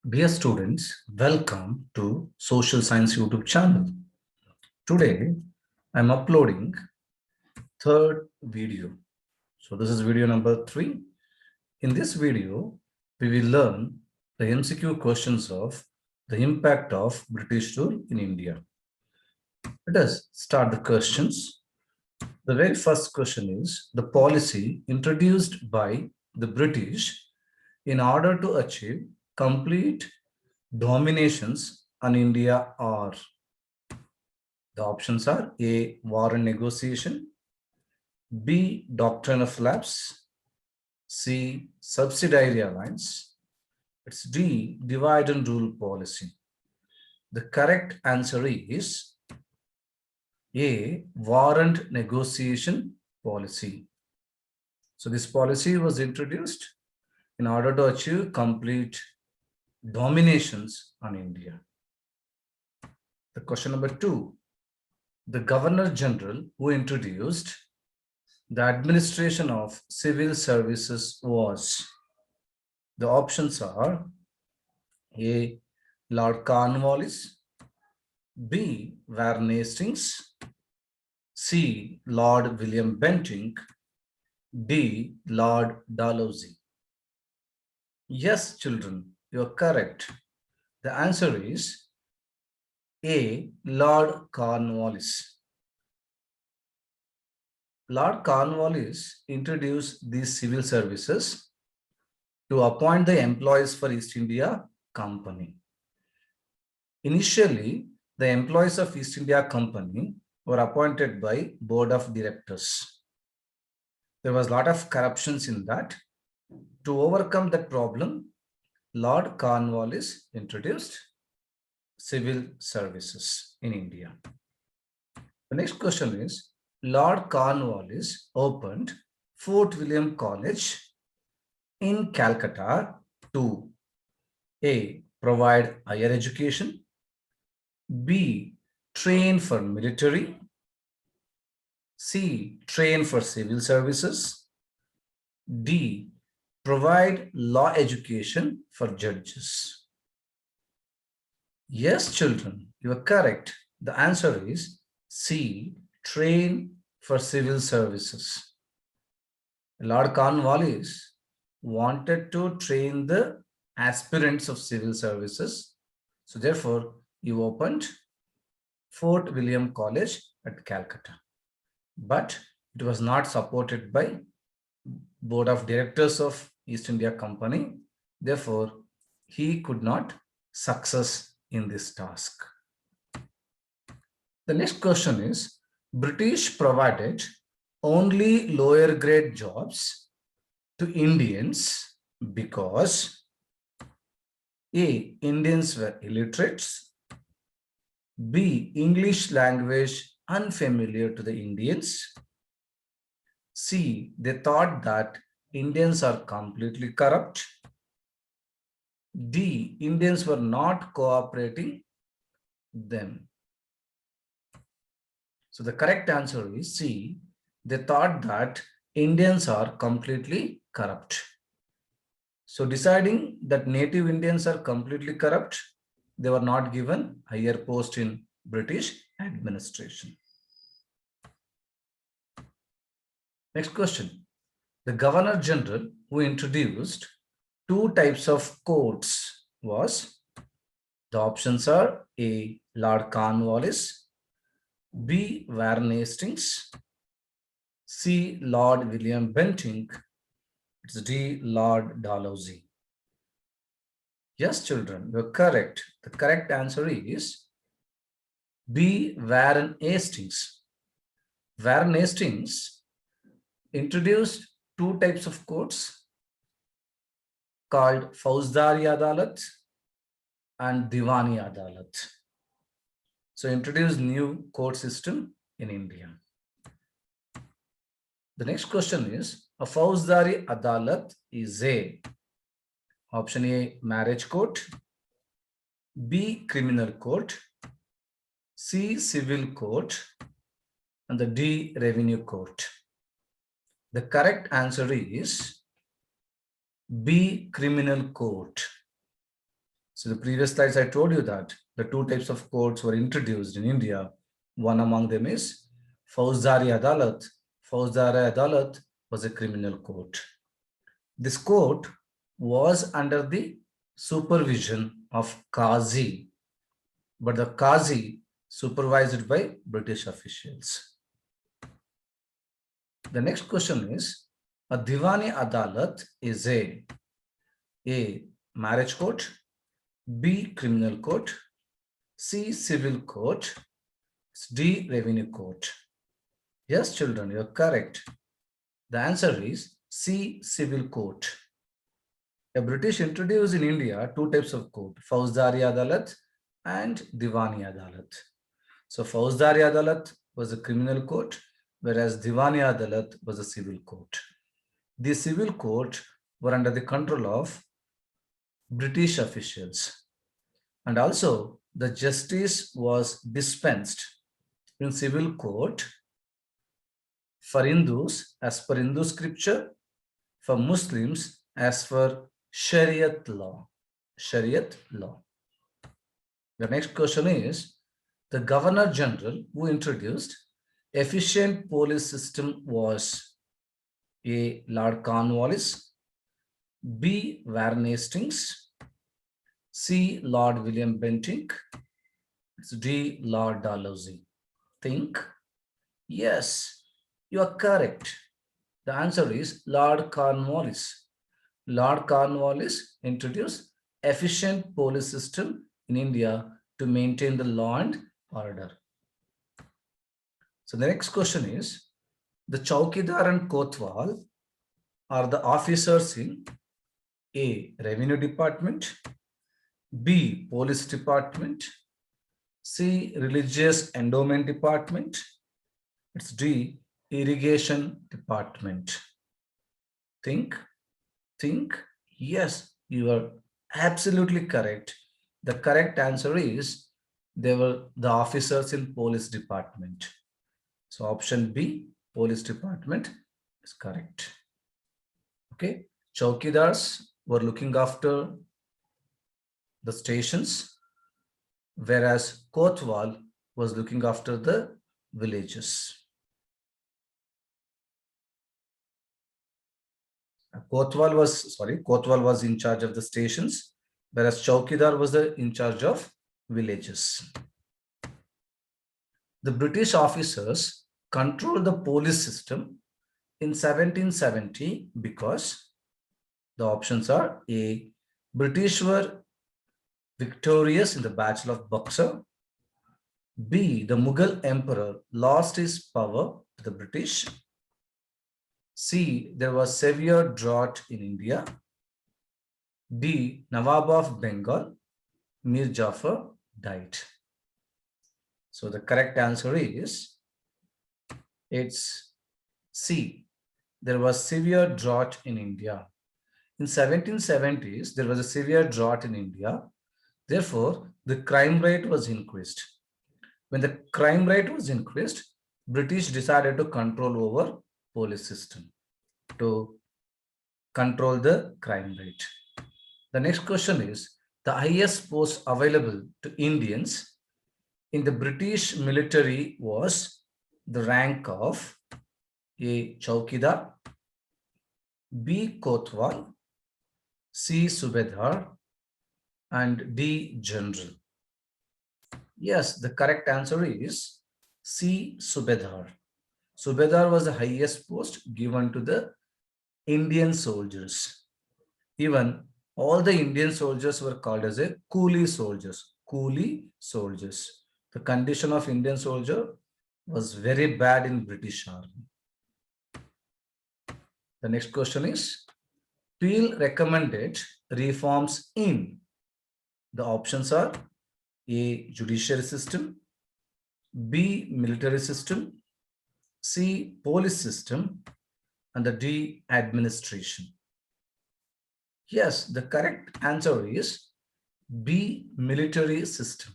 Dear students, welcome to Social Science YouTube channel. Today, I'm uploading third video. So this is video number 3. In this video, we will learn the MCQ questions of the impact of British rule in India. Let us start the questions. The very first question is the policy introduced by the British in order to achieve complete dominations on India are. The options are A. War and negotiation, B. Doctrine of lapse, C. Subsidiary alliance, it's D. Divide and rule policy. The correct answer is A. War and negotiation policy. So this policy was introduced in order to achieve complete dominations on India. The question number 2. The Governor General who introduced the administration of civil services was. The options are A. Lord Cornwallis, B. Warren Hastings, C. Lord William Bentinck, D. Lord Dalhousie. Yes, children, you are correct. The answer is A. Lord Cornwallis. Lord Cornwallis introduced these civil services to appoint the employees for East India Company. Initially, the employees of East India Company were appointed by Board of Directors. There was a lot of corruptions in that. To overcome that problem, Lord Cornwallis introduced civil services in India. The next question is, Lord Cornwallis opened Fort William College in Calcutta to A. Provide higher education, B. Train for military, C. Train for civil services, D. Provide law education for judges. Yes, children, you are correct. The answer is C. Train for civil services. Lord Cornwallis wanted to train the aspirants of civil services. So therefore, he opened Fort William College at Calcutta. But it was not supported by Board of Directors of East India Company. Therefore, he could not success in this task. The next question is, British provided only lower grade jobs to Indians because A. Indians were illiterates, B. English language unfamiliar to the Indians, C. They thought that Indians are completely corrupt, D. Indians were not cooperating them. So the correct answer is C. They thought that Indians are completely corrupt. So deciding that native Indians are completely corrupt, they were not given higher post in British administration. Next question. The Governor General who introduced two types of courts was. The options are A. Lord Cornwallis, B. Warren Hastings, C. Lord William Bentinck, it's D. Lord Dalhousie. Yes, children, you're correct. The correct answer is B. Warren Hastings. Warren Hastings introduced two types of courts called Fauzdari Adalat and Diwani Adalat. So introduced new court system in India. The next question is, a Fauzdari Adalat is A. Option A, marriage court, B, criminal court, C, civil court, and the D, revenue court. The correct answer is B, criminal court. So the previous slides, I told you that the two types of courts were introduced in India. One among them is Fauzdari Adalat. Fauzdari Adalat was a criminal court. This court was under the supervision of Qazi, but the Qazi supervised by British officials. The next question is, a Diwani Adalat is a marriage court, B criminal court, C civil court, D revenue court. Yes, children, you're correct. The answer is C civil court. A British introduced in India two types of court, Fauzdari Adalat and Diwani Adalat. So Fauzdari Adalat was a criminal court, whereas Diwani Adalat was a civil court. The civil court were under the control of British officials. And also the justice was dispensed in civil court for Hindus as per Hindu scripture, for Muslims as per Shariat law. Shariat law. The next question is, the Governor General who introduced efficient police system was A. Lord Cornwallis, B. Warren Hastings, C. Lord William Bentinck, D. Lord Dalhousie. Think. Yes, you are correct. The answer is Lord Cornwallis. Lord Cornwallis introduced efficient police system in India to maintain the law and order. So the next question is, the Chaukidar and Kotwal are the officers in A. Revenue Department, B. Police Department, C. Religious Endowment Department, it's D. Irrigation Department. Think. Yes, you are absolutely correct. The correct answer is they were the officers in police department. So option B, police department, is correct. Okay, Chaukidars were looking after the stations, whereas Kotwal was looking after the villages. Kotwal was in charge of the stations, whereas Chaukidar was in charge of villages. The British officers controlled the police system in 1770 because the options are A. British were victorious in the Battle of Buxar. B. The Mughal emperor lost his power to the British. C. There was severe drought in India. D. Nawab of Bengal, Mir Jafar, died. So the correct answer is, it's C. There was severe drought in India. In 1770s, there was a severe drought in India. Therefore, the crime rate was increased. When the crime rate was increased, British decided to control over police system to control the crime rate. The next question is, the highest post available to Indians in the British military was the rank of A. Chaukidar, B. Kotwal, C. Subedar, and D. General. Yes, the correct answer is C. Subedar. Subedar was the highest post given to the Indian soldiers. Even all the Indian soldiers were called as a coolie soldiers. Coolie soldiers. The condition of Indian soldier was very bad in British Army. The next question is, Peel recommended reforms in. The options are A. Judiciary system, B. Military system, C. Police system, and the D. Administration. Yes, the correct answer is B. Military system.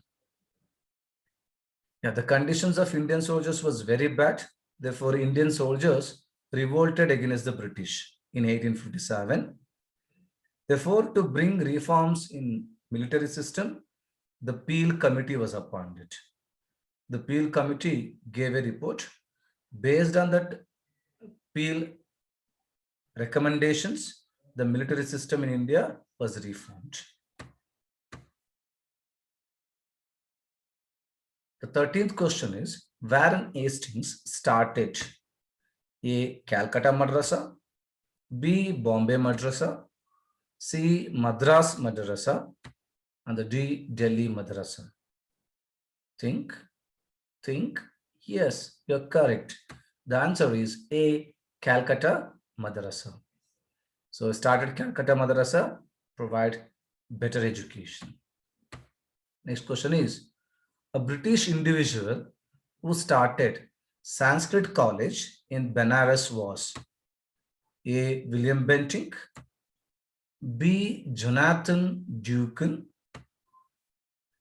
Yeah, the conditions of Indian soldiers was very bad. Therefore, Indian soldiers revolted against the British in 1857. Therefore, to bring reforms in military system, the Peel Committee was appointed. The Peel Committee gave a report. Based on that Peel recommendations, the military system in India was reformed. The 13th question is, Warren Hastings started A. Calcutta Madrasa, B. Bombay Madrasa, C. Madras Madrasa, and the D. Delhi Madrasa. Think. Yes, you're correct. The answer is A. Calcutta Madrasa. So started Calcutta Madrasa, provide better education. Next question is, a British individual who started Sanskrit College in Benares was A. William Bentinck, B. Jonathan Duncan,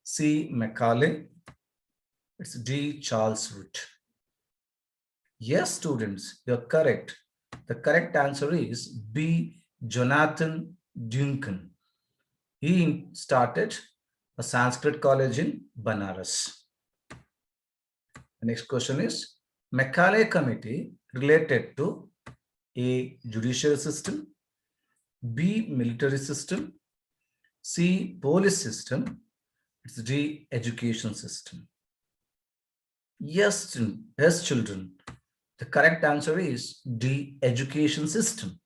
C. Macaulay, it's D. Charles Wood. Yes, students, you're correct. The correct answer is B. Jonathan Duncan. He started a Sanskrit college in Banaras. The next question is, Macaulay Committee related to A. Judicial system, B. Military system, C. Police system, it's D. Education system. Yes, children. The correct answer is D. Education system.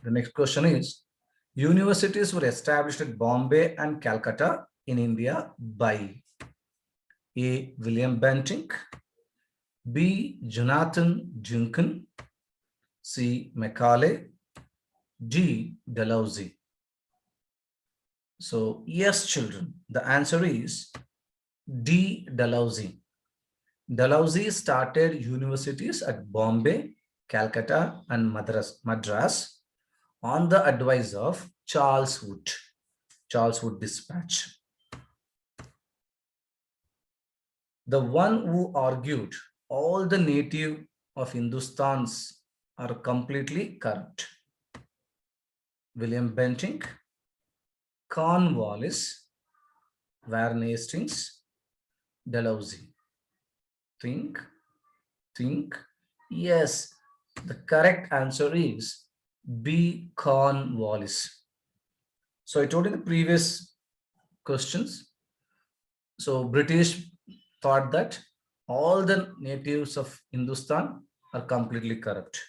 The next question is, universities were established at Bombay and Calcutta in India by A. William Bentinck, B. Jonathan Duncan, C. Macaulay, D. Dalhousie. So yes, children, the answer is D. Dalhousie. Dalhousie started universities at Bombay, Calcutta, and Madras on the advice of Charles Wood. Charles Wood Dispatch. The one who argued all the native of Hindustans are completely corrupt. William Bentinck, Cornwallis, Warren Hastings, Dalhousie. Think. Yes, the correct answer is B. Cornwallis. So I told you the previous questions. So British thought that all the natives of Hindustan are completely corrupt.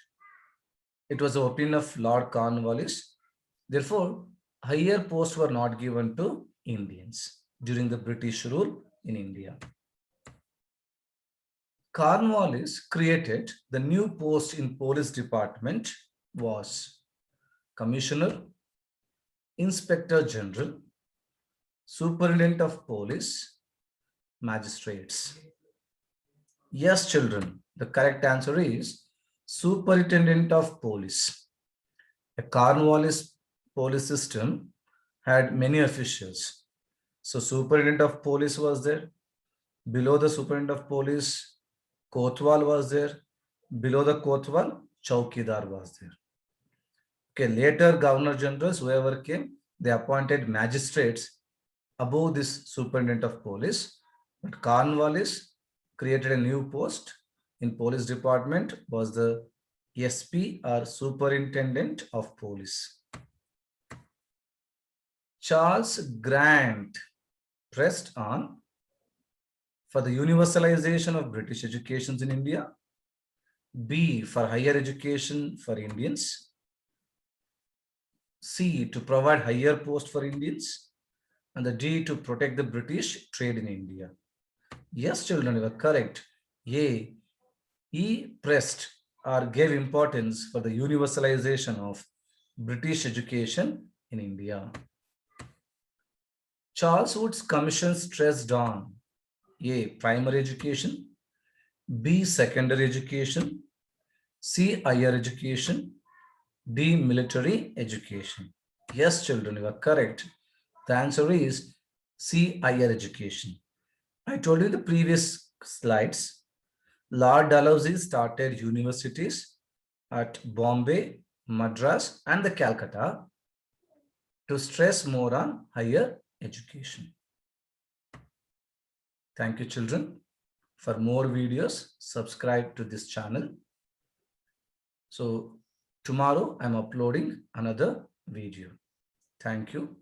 It was the opinion of Lord Cornwallis. Therefore, higher posts were not given to Indians during the British rule in India. Cornwallis created the new post in police department was Commissioner, Inspector General, Superintendent of Police, Magistrates. Yes, children, the correct answer is Superintendent of Police. A Cornwallis police system had many officials. So Superintendent of Police was there. Below the Superintendent of Police, Kotwal was there. Below the Kotwal, Chowkidar was there. Okay, later Governor Generals, whoever came, they appointed magistrates above this Superintendent of Police. But Cornwallis created a new post in police department, was the SP or Superintendent of Police. Charles Grant pressed on for the universalization of British education in India, B, for higher education for Indians, C, to provide higher post for Indians, and the D, to protect the British trade in India. Yes, children, you are correct. A, he pressed or gave importance for the universalization of British education in India. Charles Wood's commission stressed on A, primary education, B, secondary education, C, higher education, D, military education. Yes, children, you are correct. The answer is C, higher education. I told you in the previous slides, Lord Dalhousie started universities at Bombay, Madras, and the Calcutta. to stress more on higher education. Thank you, children. For more videos, subscribe to this channel. So tomorrow I'm uploading another video. Thank you.